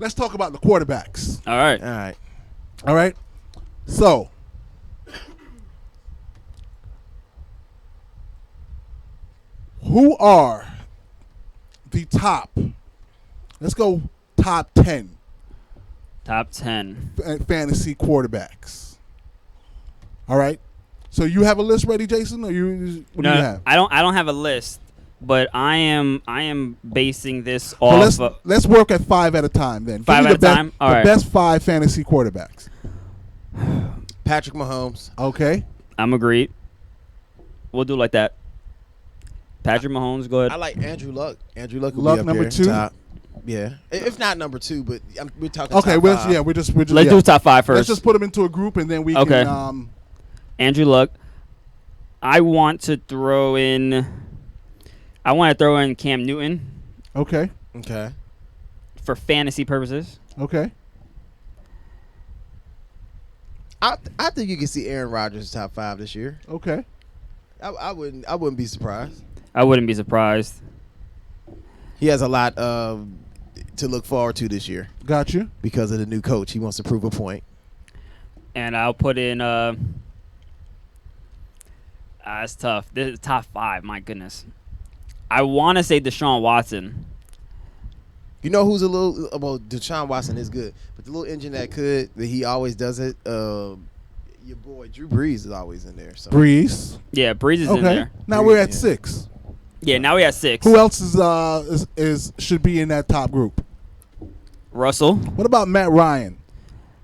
let's talk about the quarterbacks. All right. All right. So, who are the top? Let's go top 10 Top 10. fantasy quarterbacks. All right. So you have a list ready, Jason, or what do you have? I don't have a list, but I am basing this Well, off. let's work at 5 at a time then. Five Give me at a time? All the right. best 5 fantasy quarterbacks. Patrick Mahomes. Okay. I'm agreed. We'll do it like that. Patrick Mahomes, go ahead. I like Andrew Luck. Andrew Luck will Luck be up number here, 2? top. Yeah, if not number 2, but we're talking. Okay, top five. we're just Let's yeah. do top 5 first. Let's just put them into a group and then we Okay. can. Andrew Luck. I want to throw in Cam Newton Okay. Okay. for fantasy purposes. Okay. I think you can see Aaron Rodgers top 5 this year. Okay. I wouldn't be surprised. I wouldn't be surprised. He has a lot to look forward to this year Got you. because of the new coach. He wants to prove a point. And I'll put in it's tough. This is top 5, my goodness. I want to say Deshaun Watson. You know who's a little well, Deshaun Watson is good, but the little engine that he always does it. Your boy Drew Brees is always in there. So Breeze. Yeah, Breeze is in Okay. there. Now Breeze, we're at yeah. 6. Yeah, now we have 6. Who else is should be in that top group? Russell. What about Matt Ryan?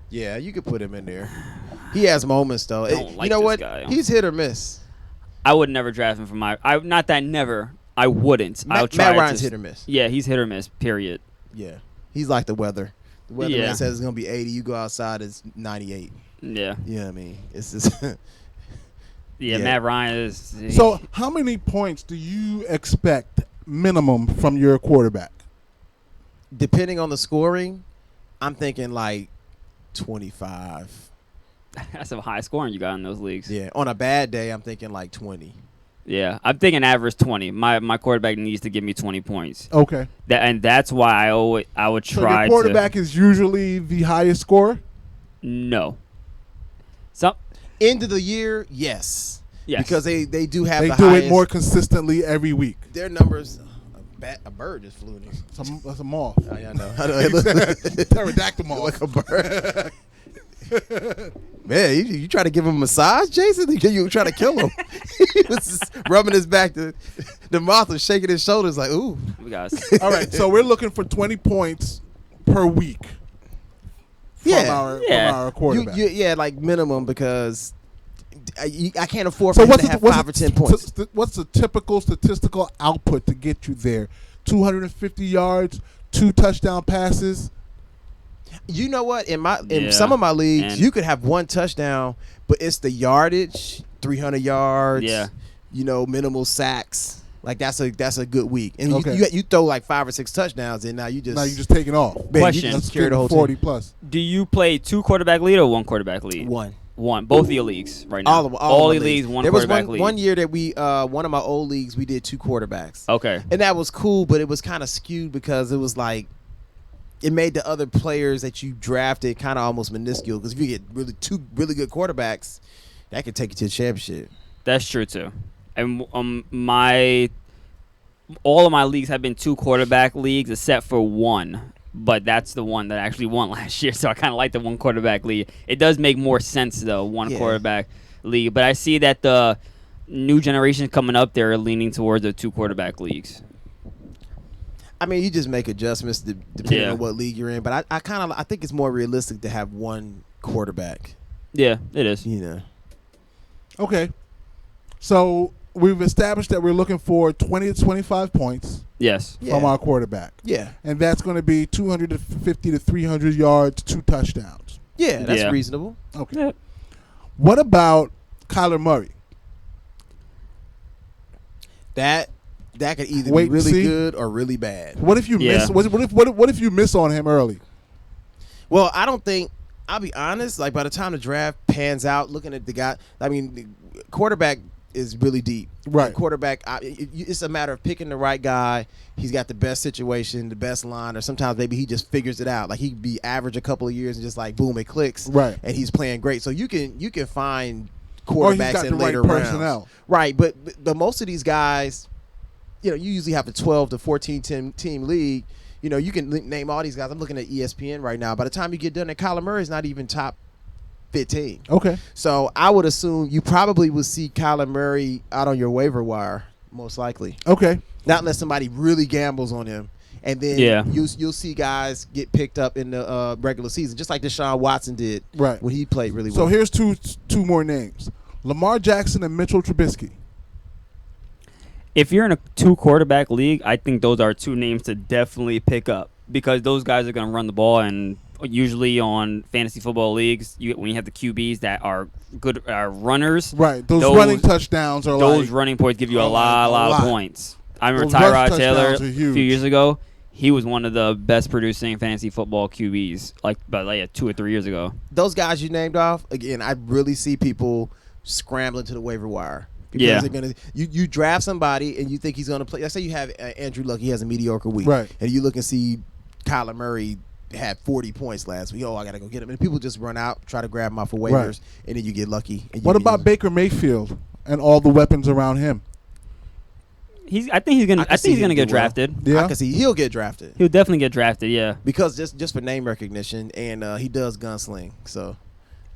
yeah, you could put him in there. He has moments though. Don't like you know this what? guy. He's hit or miss. I would never draft him for not that never. I wouldn't. I'll try. Matt Ryan's hit or miss. Yeah, he's hit or miss. Period. Yeah, he's like the weather. The weatherman Yeah. says it's gonna be 80. You go outside, it's 98. Yeah. You know what I mean? It's just Yeah, Yeah. Matt Ryan is. So, how many points do you expect minimum from your quarterback? depending on the scoring, I'm thinking like 25. That's a high scoring you got in those leagues. Yeah, on a bad day, I'm thinking like 20. Yeah, I'm thinking average 20. My quarterback needs to give me 20 points. Okay. That's why I would So try your quarterback is usually the highest scorer? No. Some End of the year, yes. Yes. Because they do have They the do highest. it more consistently every week. Their numbers. A bird just flew in here. That's a moth. Oh, yeah, I know. It look Pterodactyl moth. like a bird. Man, you try to give him a massage, Jason? You try to kill him? He was just rubbing his back. The moth was shaking his shoulders like, ooh. we got All right, so we're looking for 20 points per week from our quarterback. Yeah, like minimum because I can't afford So for him what's to have 5 or 10 points. What's the typical statistical output to get you there? 250 yards, 2 touchdown passes. You know what? In Yeah, some of my leagues, and- you could have 1 touchdown, but it's the yardage, 300 yards. Yeah. Minimal sacks. Like that's a good week, and Okay. you throw like 5 or 6 touchdowns, and now you just taking off. man, Question. You That's just carry the whole 40 team. plus. Do you play 2 quarterback lead or 1 quarterback lead? One. Both of your leagues right now. All the the leagues, 1 There was quarterback lead. one year that we one of my old leagues we did 2 quarterbacks. Okay. And that was cool, but it was kind of skewed because it was like it made the other players that you drafted kind of almost minuscule. Because if you get 2 really good quarterbacks, that could take you to the championship. That's true too. And all of my leagues have been 2 quarterback leagues except for 1. But that's the one that actually won last year, so I kind of like the 1 quarterback league. It does make more sense though, 1 Yeah. quarterback league. But I see that the new generation coming up, they're leaning towards the 2 quarterback leagues. I mean, you just make adjustments depending Yeah. on what league you're in. But I think it's more realistic to have 1 quarterback. Yeah, it is. Okay. So we've established that we're looking for 20 to 25 points Yes. Yeah. from our quarterback. Yeah. And that's going to be 250 to 300 yards, 2 touchdowns. Yeah, that's Yeah. reasonable. Okay. Yeah. What about Kyler Murray? That could either Wait be and really see. good or really bad. What if you Yeah. miss? What if you miss on him early? Well, I don't think. I'll be honest. Like by the time the draft pans out, looking at the guy, I mean, the quarterback is really deep. Right. And quarterback, it's a matter of picking the right guy. He's got the best situation, the best line, or sometimes maybe he just figures it out. Like he'd be average a couple of years and just like boom, it clicks. Right. And he's playing great. So you can find Or he's quarterbacks got in the right later personnel. rounds. Right. But most of these guys, you usually have a 12 to 14 team league. You can name all these guys. I'm looking at ESPN right now. By the time you get done, and Kyler Murray's not even top 15. Okay. So I would assume you probably would see Kyler Murray out on your waiver wire, most likely. Okay. Not unless somebody really gambles on him. And then you'll see guys get picked up in the regular season, just like Deshaun Watson did Right. when he played really So well. here's two more names: Lamar Jackson and Mitchell Trubisky. If you're in a 2-quarterback league, I think those are 2 names to definitely pick up because those guys are going to run the ball, and usually on fantasy football leagues, when you have the QBs that are good runners, Right. Those running touchdowns are those like running points give you a are lot like a of lot. points. I remember Those rush Tyrod Taylor touchdowns are a huge. few years ago. He was one of the best producing fantasy football QBs, like 2 or 3 years ago. Those guys you named off, again, I really see people scrambling to the waiver wire. Because Yeah. they're gonna, you draft somebody and you think he's going to play. Let's say you have Andrew Luck. He has a mediocre week. Right. And you look and see Kyler Murray had 40 points last week. Oh, I got to go get him. And people just run out, try to grab him off of waivers, Right. and then you get lucky. And What you about Baker Mayfield and all the weapons around him? I think he's gonna. I can I see think he's him gonna do get well. drafted. Yeah. I can see he'll get drafted He'll definitely get drafted. Yeah. because just for name recognition, and he does gunsling. So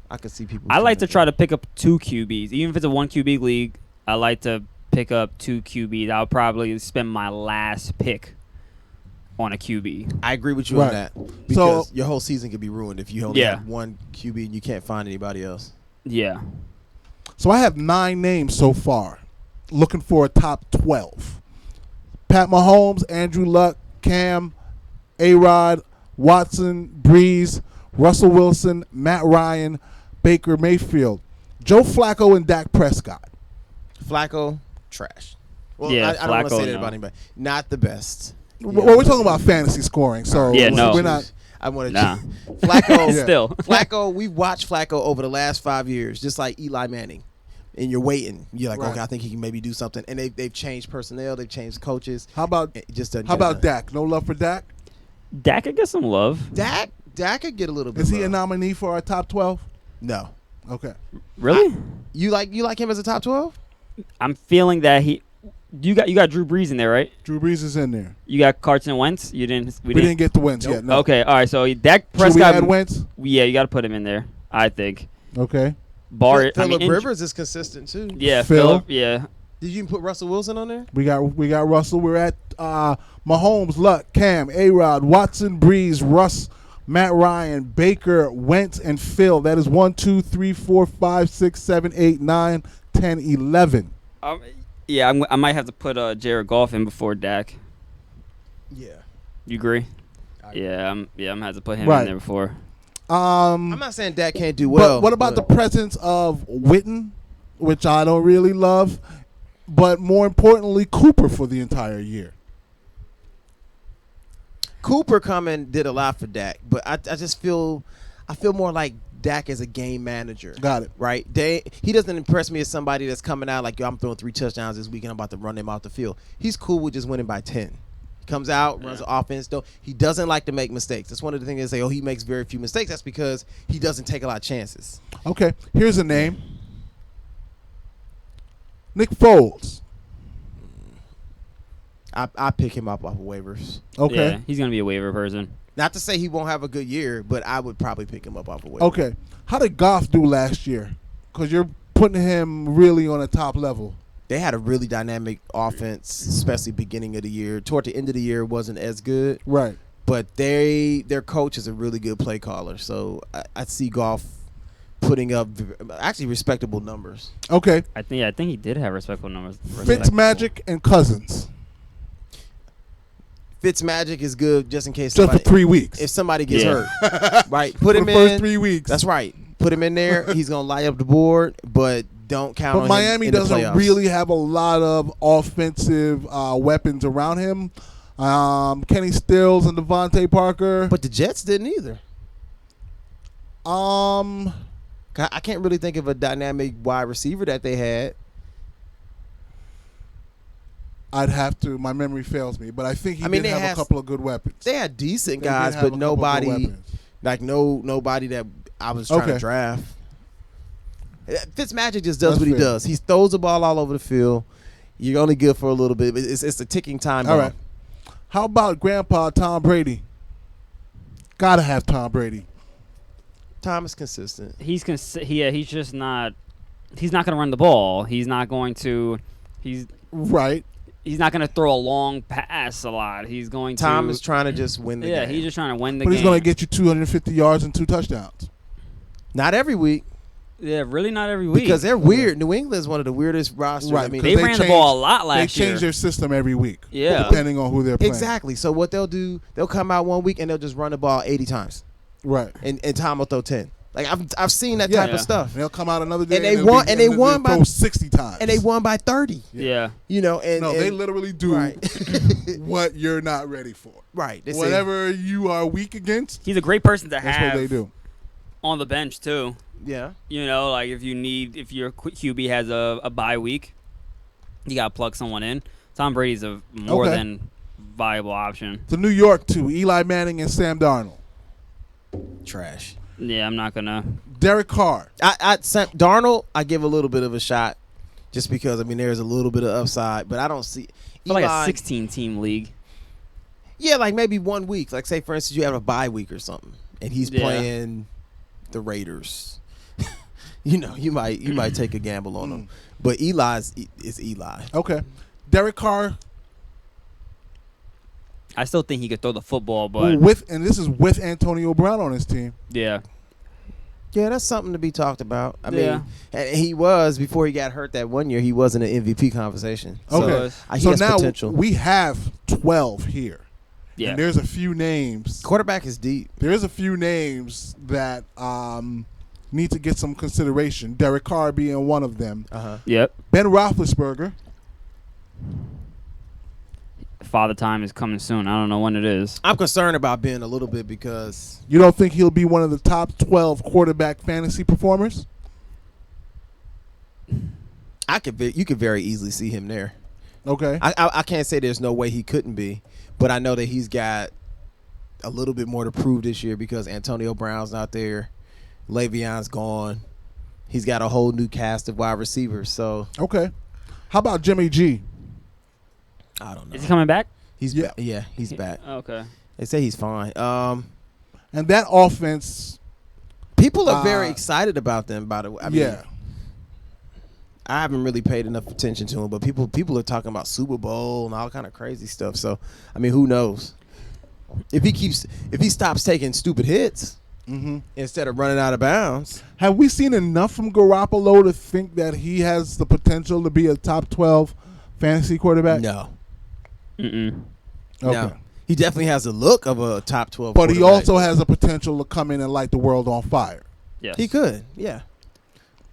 I could see people. I like to try to pick up 2 QBs, even if it's a 1 QB league. I like to pick up 2 QBs. I'll probably spend my last pick on a QB. I agree with you Right. on that because So- your whole season could be ruined if you only Yeah. have 1 QB and you can't find anybody else. Yeah. So I have 9 names so far, looking for a top 12. Pat Mahomes, Andrew Luck, Cam, A-Rod, Watson, Breeze, Russell Wilson, Matt Ryan, Baker Mayfield, Joe Flacco, and Dak Prescott. Flacco, trash. Well, Yeah, I don't want to Flacco, say that no. about anybody. Not the best. Well, we're talking about fantasy scoring, so Yeah, no. we're not. I want to. Nah. Flacco. Yeah. Still. Flacco. We've watched Flacco over the last 5 years, just like Eli Manning. And you're waiting. You're like, Right. okay, I think he can maybe do something. And they've changed personnel. They've changed coaches. How about It just doesn't. how get it about done. Dak? No love for Dak. Dak could get some love. Dak could get a little bit. Is he a love. nominee for our top 12? No. Okay. Really? You like him as a top 12? I'm feeling that you got Drew Brees in there, right? Drew Brees is in there. You got Carson Wentz. You didn't. We didn't get the wins yet. No. Okay. All right. So Dak Should we Prescott. add Wentz? Yeah, you got to put him in there. I think. Okay. Bar. Phillip Rivers is consistent too. Yeah. Phil? Phillip. Yeah. Did you even put Russell Wilson on there? We got Russell. We're at Mahomes, Luck, Cam, A-Rod, Watson, Breeze, Russ, Matt Ryan, Baker, Wentz, and Phil. That is 1, 2, 3, 4, 5, 6, 7, 8, 9, 10, 11. Yeah. I might have to put Jared Goff in before Dak. Yeah. You agree? I agree. Yeah. I'm gonna have to put him Right. in there before. I'm not saying Dak can't do well. But what about the presence of Witten, which I don't really love, but more importantly, Cooper for the entire year? Cooper coming did a lot for Dak, but I just feel more like Dak as a game manager. Got it. Right? He doesn't impress me as somebody that's coming out like, yo, I'm throwing 3 touchdowns this week and I'm about to run him off the field. He's cool with just winning by 10. He comes out, runs the offense, though. He doesn't like to make mistakes. That's one of the things they say, oh, he makes very few mistakes. That's because he doesn't take a lot of chances. Okay, here's a name. Nick Foles. I pick him up off of waivers. Okay. Yeah, he's gonna be a waiver person. Not to say he won't have a good year, but I would probably pick him up off of waivers. Okay. How did Goff do last year? Because you're putting him really on a top level. They had a really dynamic offense, especially beginning of the year. Toward the end of the year, it wasn't as good. Right. But their coach is a really good play caller. So I see Goff putting up actually respectable numbers. Okay. I think he did have respectful numbers. Fitzmagic and Cousins. Fitzmagic is good just in case Just somebody, for 3 weeks. if somebody gets Yeah. hurt. Right. Put For him the first in. 3 weeks. That's right. Put him in there. He's going to light up the board, but don't count But on Miami him in doesn't the playoffs. really have a lot of offensive weapons around him. Kenny Stills and Devontae Parker. But the Jets didn't either. Um, I can't really think of a dynamic wide receiver that they had. I'd have to. My memory fails me, but I think he did have a couple of good weapons. They had decent They guys, did have but a couple of good nobody weapons. like nobody that I was trying to draft. Fitzmagic just does That's what he fair. does. He throws the ball all over the field. You're only good for a little bit. But it's a ticking time bomb. All right. How about Grandpa Tom Brady? Gotta have Tom Brady. Tom is consistent. He's just not. He's not going to run the ball. He's not going to. Right. He's not going to throw a long pass a lot. He's going to. Tom is trying to just win the game. Yeah, he's just trying to win the But game. he's going to get you 250 yards and 2 touchdowns. Not every week. Yeah, really not every week. Because they're weird. New England is one of the weirdest rosters. Right, I mean, they ran the ball a lot last year. They year. change their system every week. Yeah. Depending on who they're playing. Exactly. So what they'll do, they'll come out one week and they'll just run the ball 80 times. Right. And Tom will throw 10. Like I've seen that type of stuff. And they'll come out another day And they won by 60 times. And they won by 30. Yeah. You know, and they literally do right. what you're not ready for. Right. Whatever you are weak against. He's a great person to that's have. what they do. On the bench too. Yeah. You know, like if your QB has a bye week, you got to plug someone in. Tom Brady's a more than viable option. The New York two, Eli Manning and Sam Darnold. Trash. Yeah, I'm not gonna. Derek Carr. Darnold, I give a little bit of a shot, just because there's a little bit of upside, but I don't see. Like a 16-team league. Yeah, like maybe 1 week. Like say for instance, you have a bye week or something, and he's playing the Raiders. You know, you might take a gamble on him, but Eli is Eli. Okay, Derek Carr. I still think he could throw the football, but And this is with Antonio Brown on his team. Yeah, that's something to be talked about. I mean, Yeah. and he was before he got hurt that one year. He was in an MVP conversation. Okay, he so has now potential. we have 12 here. yeah. And there's a few names. Quarterback is deep. There's a few names that need to get some consideration. Derek Carr being one of them. Yep. Ben Roethlisberger. Father time is coming soon. I don't know when it is. I'm concerned about Ben a little bit because You don't think he'll be one of the top 12 quarterback fantasy performers? you could very easily see him there. Okay. I can't say there's no way he couldn't be, but I know that he's got a little bit more to prove this year because Antonio Brown's not there, Le'Veon's gone. He's got a whole new cast of wide receivers. So Okay. How about Jimmy G? I don't know. Is he coming back? He's he's back. Okay. They say he's fine. And that offense, People are very excited about them. By the way, I mean, yeah. I haven't really paid enough attention to him, but people are talking about Super Bowl and all kind of crazy stuff. So, I mean, who knows? If he stops taking stupid hits instead of running out of bounds. Have we seen enough from Garoppolo to think that he has the potential to be a top 12 fantasy quarterback? No. Mm-mm. Okay. No. He definitely has the look of a top 12 But he quarterback. also has the potential to come in and light the world on fire. Yes. He could, yeah.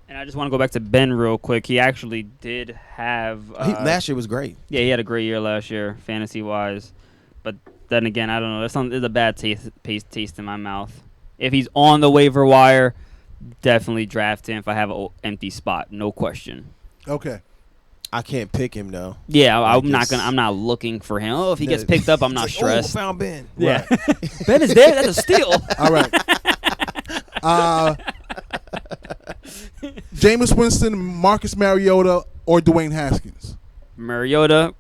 And I just want to go back to Ben real quick. He actually did have. Last year was great. Yeah, he had a great year last year, fantasy wise. But then again, I don't know. There's a bad taste in my mouth. If he's on the waiver wire, definitely draft him. If I have an empty spot, no question. Okay. I can't pick him though. Yeah, Like I'm not looking for him. Oh, if he gets picked up, I'm not stressed. Oh, found Ben. Yeah, Ben is there. That's a steal. All right. Jameis Winston, Marcus Mariota, or Dwayne Haskins? Mariota.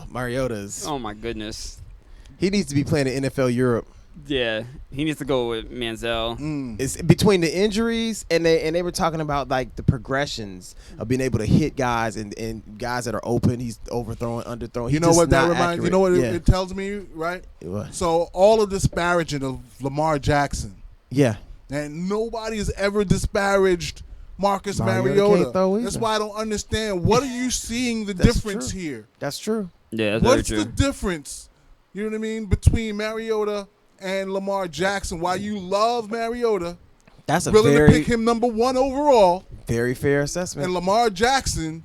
Mariota's. Oh my goodness. He needs to be playing in NFL Europe. Yeah, he needs to go with Manziel. It's between the injuries and they were talking about like the progressions of being able to hit guys and guys that are open. He's overthrowing, underthrowing. You know what that reminds? You know what it tells me, right? What? So all of disparaging of Lamar Jackson, Yeah. and nobody has ever disparaged Marcus Mariota can't throw Mariota. either. That's why I don't understand. What are you seeing the That's difference true. here? That's true. Yeah, that's What's very the true. difference? You know what I mean, between Mariota and Lamar Jackson? Why you love Mariota, That's a willing to very pick him number 1 overall, very fair assessment. and Lamar Jackson,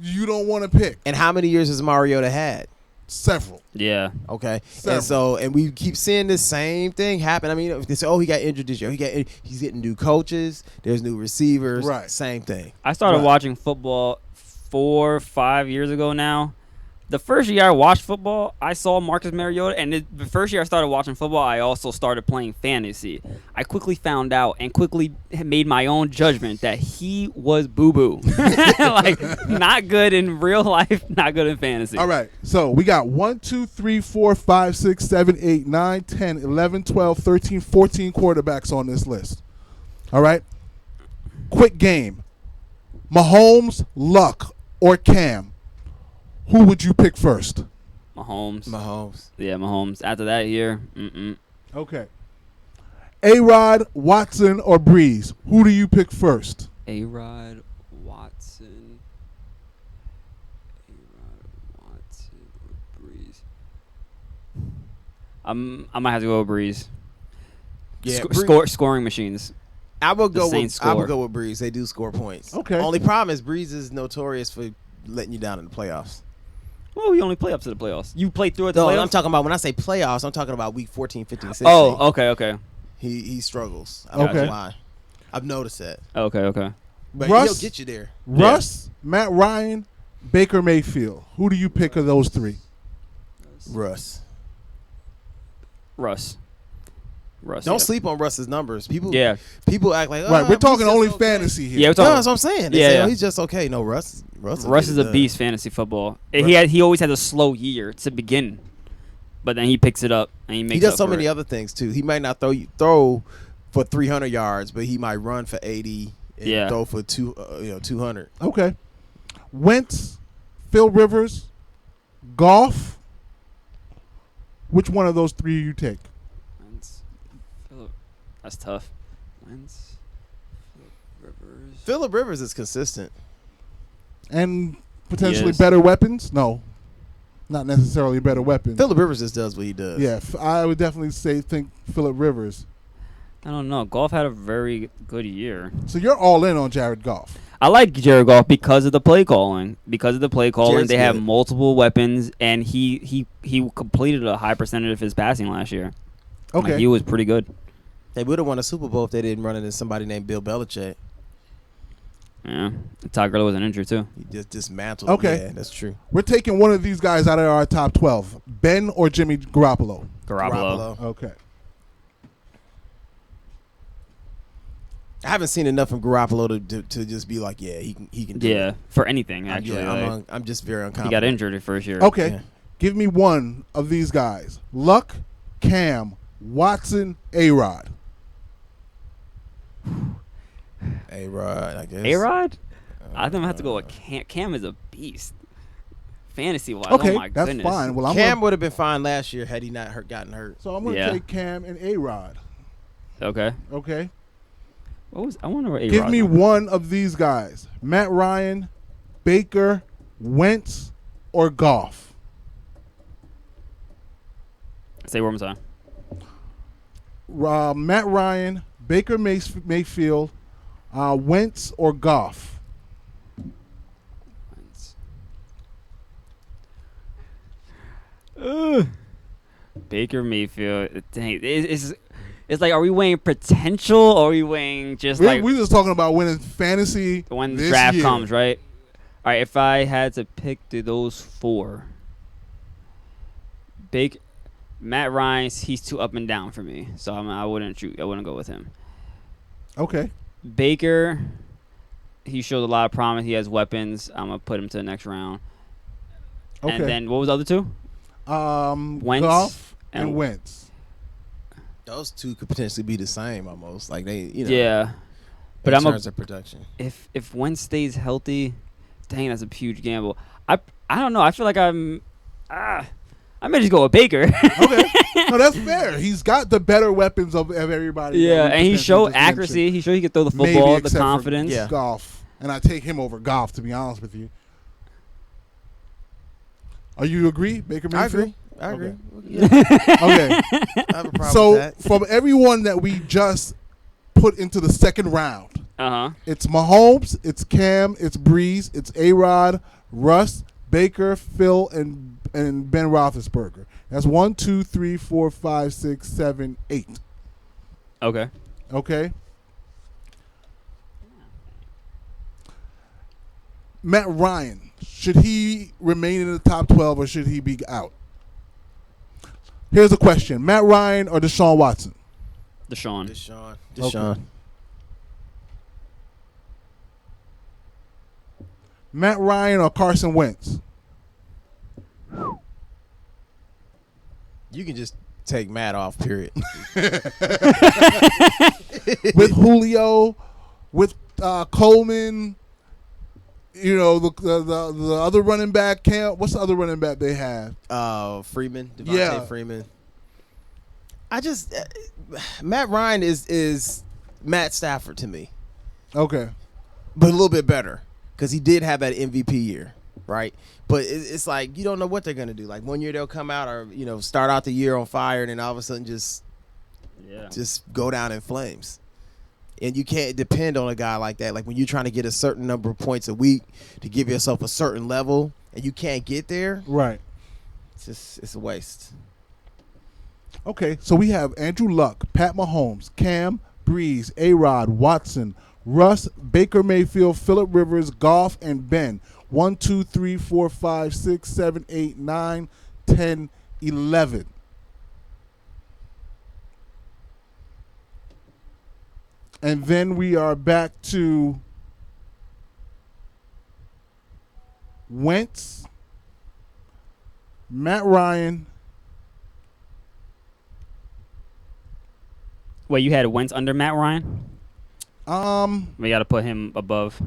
you don't want to pick. And how many years has Mariota had? Several. Yeah. Okay, Several. and we keep seeing the same thing happen. I mean, they say, "Oh, he got injured this year. He's getting new coaches. There's new receivers. Right. Same thing. I started Right. watching football 4 or 5 years ago now. The first year I watched football, I saw Marcus Mariota, and the first year I started watching football, I also started playing fantasy. I quickly found out and quickly made my own judgment that he was boo-boo. Like, not good in real life, not good in fantasy. All right. So we got 1, 2, 3, 4, 5, 6, 7, 8, 9, 10, 11, 12, 13, 14 quarterbacks on this list. All right. Quick game. Mahomes, Luck, or Cam. Who would you pick first? Mahomes. Yeah, Mahomes. After that year, Okay. A-Rod, Watson, or Breeze? Who do you pick first? A-Rod, Watson, or Breeze. I might have to go with Breeze. Yeah, Scoring machines. I would The go Saints with I would score. go with Breeze. They do score points. Okay. Only problem is Breeze is notorious for letting you down in the playoffs. Well, we only play up to the playoffs. You played through it. The No, playoffs? I'm talking about when I say playoffs, I'm talking about week 14, 15, 16. Oh, okay. He struggles. I don't Okay. know why. I've noticed that. Okay. But Russ- he'll get you there. Russ, Matt Ryan, Baker Mayfield. Who do you pick of those three? Russ. Don't yeah. sleep on Russ's numbers. People act like, Right. We're he's talking just only okay. fantasy here. Yeah, we're No, talking. that's what I'm saying. They Yeah, say, yeah. oh, he's just okay. No, Russ will Russ get is it a done. beast fantasy football. He always has a slow year to begin, but then he picks it up and he makes. He does up so for many it. other things too. He might not throw for 300 yards, but he might run for 80 and throw for 200. Okay. Wentz, Phil Rivers, Goff. Which one of those three you take? That's tough. Wentz, Rivers. Phillip Rivers is consistent. And potentially Yes. better weapons? No. Not necessarily better weapons. Phillip Rivers just does what he does. Yeah, I would definitely think Philip Rivers. I don't know. Golf had a very good year. So you're all in on Jared Goff. I like Jared Goff because of the play calling. Jared's They have good. multiple weapons, and he completed a high percentage of his passing last year. Okay. Like, he was pretty good. They would have won a Super Bowl if they didn't run into somebody named Bill Belichick. Yeah, Todd Gurley wasn't injured too. He just dismantled. Okay. Yeah, that's true. We're taking one of these guys out of our top 12. Ben or Jimmy Garoppolo? Garoppolo. Okay. I haven't seen enough from Garoppolo to just be like, yeah, he can do Yeah, it. for anything actually. I'm just very he unconfident. got injured the first year. Okay. Yeah. Give me one of these guys. Luck, Cam, Watson, A-Rod. A-Rod, I guess. A-Rod? I think I have to go with Cam. Cam is a beast. Fantasy wise, Okay, oh my that's goodness. fine. Well, Cam would have been fine last year had he not gotten hurt. So I'm going to Yeah. take Cam and A-Rod. Okay. Okay. I wonder what A-Rod. Give me one of these guys. Matt Ryan, Baker, Wentz, or Goff. Say one more time. Matt Ryan, Baker Mayfield, Wentz, or Goff. Baker Mayfield. Dang, it's like, are we weighing potential or are we weighing just like We're just talking about winning fantasy when the this draft year. comes, right? All right, if I had to pick those four, Matt Ryan, he's too up and down for me, so I wouldn't go with him. Okay. Baker, he showed a lot of promise. He has weapons. I'm gonna put him to the next round. Okay. And then what was the other two? Wentz Goff and and- Wentz. Those two could potentially be the same almost. Like they, Yeah, but in I'm terms of production. if Wentz stays healthy, dang, that's a huge gamble. I don't know. I feel like I may just go with Baker. Okay. No, that's fair. He's got the better weapons of everybody. Yeah, that we and he potentially showed just accuracy. mentioned. He showed he could throw the Maybe football, the except for confidence. Yeah. Goff. And I take him over Goff, to be honest with you. Are you agree, Baker Mayfield? I agree. Okay. Yeah, Okay. I have a problem So with that. from everyone that we just put into the second round, Uh huh. it's Mahomes, it's Cam, it's Breeze, it's A-Rod, Russ, Baker, Phil, and Ben Roethlisberger. That's 1, 2, 3, 4, 5, 6, 7, 8. Okay. Okay. Matt Ryan, should he remain in the top 12 or should he be out? Here's a question: Matt Ryan or Deshaun Watson? Deshaun. Deshaun. Matt Ryan or Carson Wentz? You can just take Matt off. Period. With Julio, with Coleman, the other running back. What's the other running back they have? Freeman. Devontae Yeah. Freeman. I just Matt Ryan is Matt Stafford to me, Okay. but a little bit better because he did have that MVP year, right? But it's like you don't know what they're gonna do. Like one year they'll come out or start out the year on fire, and then all of a sudden just go down in flames. And you can't depend on a guy like that. Like when you're trying to get a certain number of points a week to give yourself a certain level, and you can't get there, Right. it's a waste. Okay, so we have Andrew Luck, Pat Mahomes, Cam, Breeze, A-Rod, Watson, Russ, Baker Mayfield, Phillip Rivers, Goff, and Ben. 1, 2, 3, 4, 5, 6, 7, 8, 9, 10, 11. And then we are back to Wentz, Matt Ryan. Wait, you had Wentz under Matt Ryan? We got to put him above.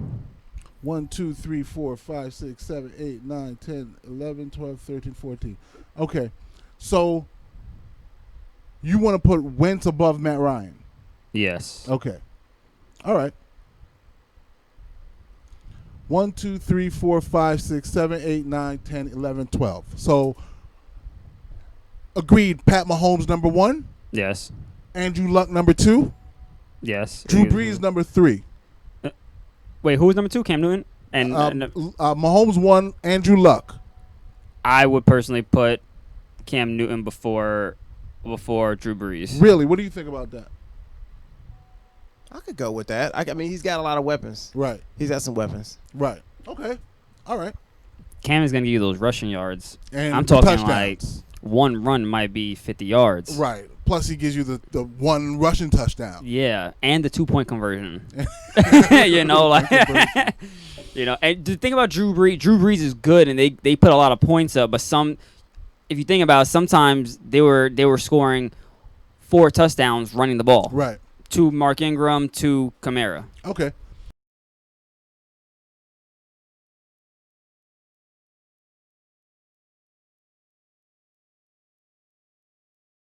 1, 2, 3, 4, 5, 6, 7, 8, 9, 10, 11, 12, 13, 14. Okay. So you want to put Wentz above Matt Ryan? Yes. Okay. All right. 1, 2, 3, 4, 5, 6, 7, 8, 9, 10, 11, 12. So agreed, Pat Mahomes number 1, Yes. Andrew Luck number 2, Yes. Drew Brees number 3. Wait, who was number 2? Cam Newton? And Mahomes 1, Andrew Luck. I would personally put Cam Newton before Drew Brees. Really? What do you think about that? I could go with that. I mean, he's got a lot of weapons. Right. He's got some weapons. Right. Okay. All right. Cam is going to give you those rushing yards. And I'm talking touchdowns. like one run might be 50 yards. Right. Plus, he gives you the one rushing touchdown. Yeah, and the 2-point conversion. And the thing about Drew Brees is good, and they put a lot of points up. But if you think about it, sometimes they were scoring 4 touchdowns running the ball. Right. 2 Mark Ingram, 2 Kamara. Okay.